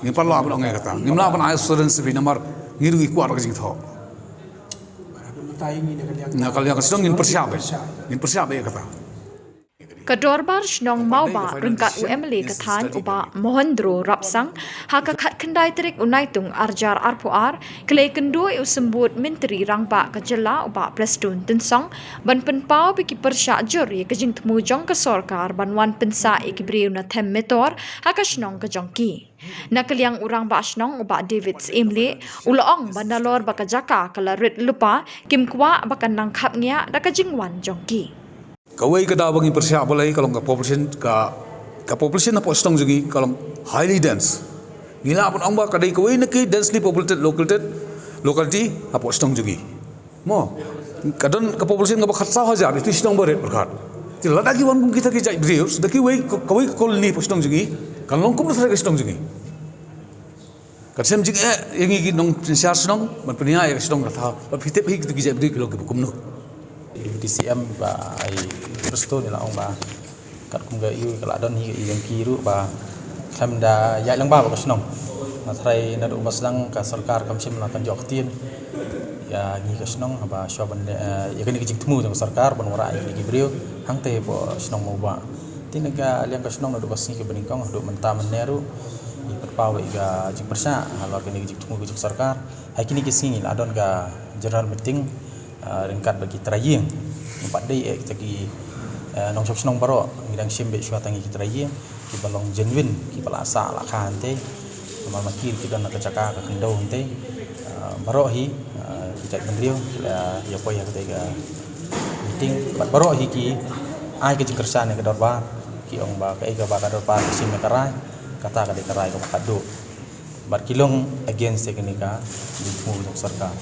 ngipal lo abang ngai kata ngimla abang ayat student sepi nomor ngiru ikuar kajing tho na kalian kasih ngin persiap ya kata Kadorbar Shnong Mauba Rengkat UMLA Kathan Uba Mohendro Rapsang Haka Khat Kendai Terik Unaitung Arjar Arpuar Kelai Kendoi Usembut Menteri Rangba Kajela Uba Preston Tensong Ban Penpau Biki Persyak Juri Kajing Temu Jong ke Sorkar Ban Wan Pensa Ikibriu Na Them Metor Haka Shnong Kajongki Nakaliang Urang Ba Shnong Uba David Imli Ulaong Bandalor Bakajaka Kala Rit Lupa Kim Kwa Bakan Nangkap Nya Dakajing Wan Jongki kawai kada bagi persiap balai kalau population apa stong juga kalau highly dense gila apa amba kadai kawai nak densely populated locality apa stong juga mo kadon ke population ngapa khatsa hajar itu stong bare berkat tidak lagi wan kita kijai beriu sudah kawai koloni stong juga kalau longkum tu stong juga kadang juga yang ini nong siar stong berpenia yang stong rata fitip hik tu kijai beriu kalau kebukum no DCM ba ai Preston ni lah ong ba kat kum ga yu kala don hi yang kiru ba kham da ya lang ba ba snong na thrai na do baslang ka sarkar kam sim la kan jok tin ya ni ka snong ba shoban ya kan ki tmu jong sarkar ban wara ni ki brio hang te bo snong mo ba tin ga liang ka snong na do basni ki bening kong do menta meneru ni perpawe ga jing persa halor kan ki tmu ki sarkar hai kini ki singi la don ga general meeting ringkat bagi teraying empat day lagi nong shop nong baro ngidang simbe shua tangi teraying ki balong genuine ki bala asa la khan te mal makir ki don kacaka ka kendau te baro hi ki tak bendrio ya poi ya ketiga meeting baro hi ki ai ke jingkersan ke dorba ki ong ba ka ega ba ka dorba sim me karai kata ka de karai ka kado bar kilong against teknika di mu sarkar